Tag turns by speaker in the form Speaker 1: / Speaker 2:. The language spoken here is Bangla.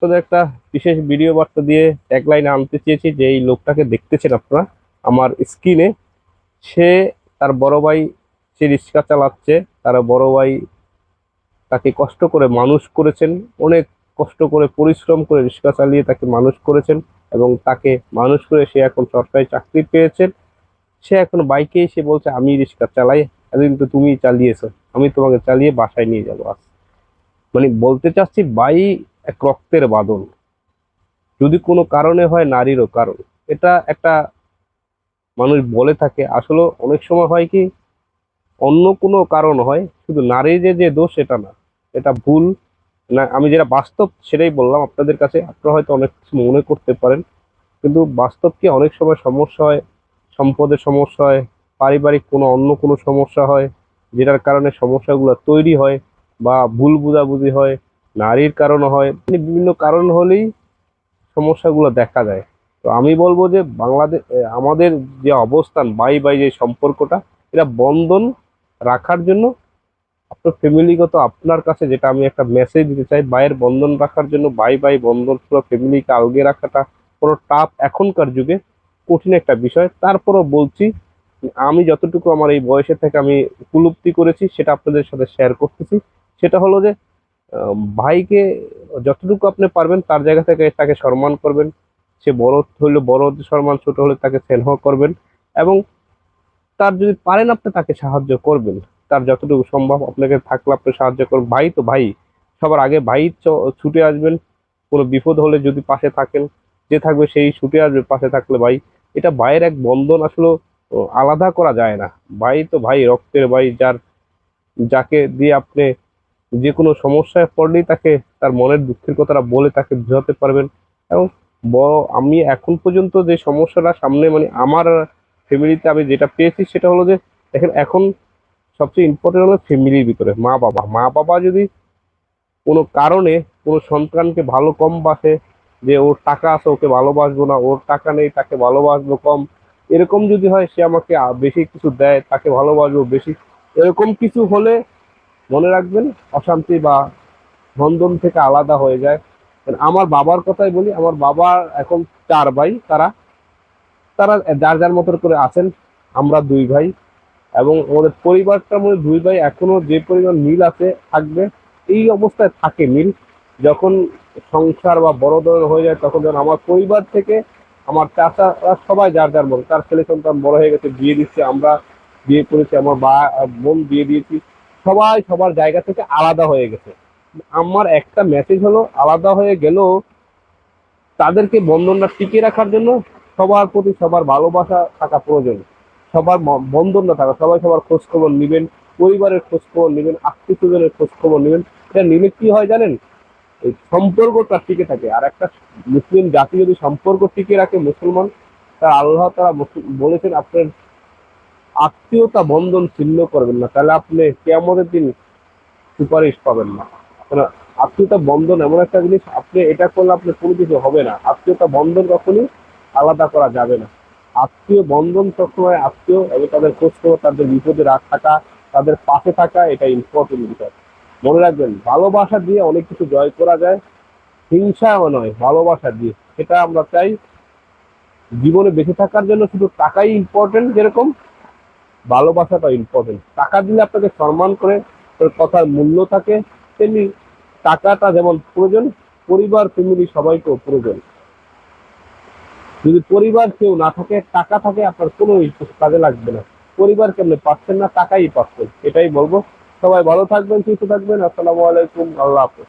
Speaker 1: আপনাদের একটা বিশেষ ভিডিও বার্তা দিয়ে ট্যাগলাইনে আনতে চেয়েছি যে এই লোকটাকে দেখতেছেন আপনারা আমার স্ক্রিনে। সে তার বড় ভাই, সে রিক্সা চালাচ্ছে। তার বড় ভাই তাকে কষ্ট করে মানুষ করেছেন, অনেক কষ্ট করে পরিশ্রম করে রিক্সা চালিয়ে তাকে মানুষ করেছেন এবং তাকে মানুষ করে সে এখন সরকারি চাকরি পেয়েছেন। সে এখন বাইকে এসে বলছে আমি রিক্সা চালাই, এতদিন তো তুমি চালিয়েছো, আমি তোমাকে চালিয়ে বাসায় নিয়ে যাবো আজ। মানে বলতে চাচ্ছি ভাই এক রক্তের বাঁধন, যদি কোনো কারণে হয় নারীরও কারণ। এটা একটা মানুষ বলে থাকে, আসলে অনেক সময় হয় কি অন্য কোনো কারণ হয়, শুধু নারীর যে যে দোষ এটা না, এটা ভুল না। আমি যেটা বাস্তব সেটাই বললাম আপনাদের কাছে, আপনারা হয়তো অনেক কিছু মনে করতে পারেন, কিন্তু বাস্তব কি অনেক সময় সমস্যা হয়, সম্পদের সমস্যা হয়, পারিবারিক কোনো অন্য কোনো সমস্যা হয়, যেটার কারণে সমস্যাগুলো তৈরি হয় বা ভুল বোঝাবুঝি হয়, নারীর কারণে হয়, মানে বিভিন্ন কারণ হলেই সমস্যাগুলো দেখা যায়। তো আমি বলবো যে বাংলাদেশ, আমাদের যে অবস্থান বাই বাই যে সম্পর্কটা, এটা বন্ধন রাখার জন্য আপনার ফ্যামিলিগত আপনার কাছে যেটা আমি একটা মেসেজ দিতে চাই, ভাইয়ের বন্ধন রাখার জন্য বাই বাই বন্ধন পুরো ফ্যামিলিকে আলগে রাখাটা কোনো টাফ এখনকার যুগে কঠিন একটা বিষয়। তারপরও বলছি, আমি যতটুকু আমার এই বয়সে থেকে আমি উপলব্ধি করেছি সেটা আপনাদের সাথে শেয়ার করতেছি। সেটা হলো যে ভাইকে যতটুকু আপনি পারবেন তার জায়গা থেকে তাকে সম্মান করবেন। সে বড় হলে বড় সম্মান, ছোট হলে তাকে স্নেহ করবেন এবং তার যদি পারেন আপনি তাকে সাহায্য করবেন। তার যতটুকু সম্ভব আপনাকে থাকলে আপনি সাহায্য করবেন। ভাই তো ভাই, সবার আগে ভাই ছুটে আসবেন। কোনো বিপদ হলে যদি পাশে থাকেন, যে থাকবে সেই ছুটে আসবে পাশে থাকলে ভাই। এটা ভাইয়ের এক বন্ধন, আসলে আলাদা করা যায় না। ভাই তো ভাই, রক্তের ভাই, যাকে দিয়ে আপনি যে কোনো সমস্যায় পড়লেই তাকে তার মনের দুঃখের কথাটা বলে তাকে বোঝাতে পারবেন। এবং বড় আমি এখন পর্যন্ত যে সমস্যাটা সামনে, মানে আমার ফ্যামিলিতে আমি যেটা পেয়েছি সেটা হলো যে দেখেন, এখন সবচেয়ে ইম্পর্টেন্ট হলো ফ্যামিলির ভিতরে মা বাবা। মা বাবা যদি কোনো কারণে কোনো সন্তানকে ভালো কম বাসে, যে ওর টাকা আছে ওকে ভালোবাসবো না, ওর টাকা নেই তাকে ভালোবাসবো কম, এরকম যদি হয়, সে আমাকে বেশি কিছু দেয় তাকে ভালোবাসবো বেশি, এরকম কিছু হলে মনে রাখবেন অশান্তি বা বন্ধন থেকে আলাদা হয়ে যায়। আমার বাবার কথাই বলি, আমার বাবার এখন চার ভাই, তারা তারা যার যার মতো করে আছেন। আমরা দুই ভাই এবং আমাদের পরিবারটার মধ্যে দুই ভাই এখনো যে পরিমাণ মিল আছে থাকবে, এই অবস্থায় থাকে মিল। যখন সংসার বা বড় ধরনের হয়ে যায় তখন যেন আমার পরিবার থেকে আমার চাচারা সবাই যার যার মতো, তার ছেলে সন্তান বড় হয়ে গেছে, বিয়ে দিচ্ছে, আমরা বিয়ে করেছি, আমার বোন বিয়ে দিয়েছি, সবাই সবার জায়গা থেকে আলাদা হয়ে গেছে। আমার একটা মেসেজ হলো, আলাদা হয়ে গেলেও তাদেরকে বন্ধনটা টিকিয়ে রাখার জন্য সবার প্রতি সবার ভালোবাসা থাকা প্রয়োজন। সবার বন্ধনটা থাকা, সবাই সবার খোঁজ খবর নেবেন, পরিবারের খোঁজ খবর নেবেন, আত্মীয় স্বজনের খোঁজ খবর নেবেন। এটা নিলে কি হয় জানেন, এই সম্পর্কটা টিকে থাকে। আর একটা মুসলিম জাতি যদি সম্পর্ক টিকে রাখে মুসলমান, তা আল্লাহ তারা বলেছেন আপনার আত্মীয়তা বন্ধন ছিন্ন করবেন না, তাহলে আপনি কিয়ামতের দিন সুপারিশ পাবেন না। কারণ আত্মীয়তা বন্ধন এমন একটা জিনিস, আপনি এটা করলে আপনি কোনো কিছু হবে না। আত্মীয়তা বন্ধন কখনই আলাদা করা যাবে না। আত্মীয় বন্ধন সবসময় আত্মীয়, এবং তাদের খোঁজ খবর, তাদের বিপদে থাকা, তাদের পাশে থাকা, এটা ইম্পর্টেন্ট বিষয়। মনে রাখবেন, ভালোবাসা দিয়ে অনেক কিছু জয় করা যায়, হিংসা নয়, ভালোবাসা দিয়ে। সেটা আমরা চাই। জীবনে বেঁচে থাকার জন্য শুধু টাকাই ইম্পর্টেন্ট যেরকম, ভালোবাসাটা ইম্পর্টেন্ট। টাকা দিলে আপনাকে সম্মান করে, তোর কথার মূল্য থাকে, তেমনি টাকাটা যেমন প্রয়োজন, পরিবার ফ্যামিলি সবাইকেও প্রয়োজন। যদি পরিবার কেউ না থাকে, টাকা থাকে, আপনার কোনো কাজে লাগবে না। পরিবার কেমনে পাচ্ছেন না, টাকাই পাচ্ছেন, এটাই বলবো। সবাই ভালো থাকবেন, সুস্থ থাকবেন। আসসালামু আলাইকুম, আল্লাহ হাফেজ।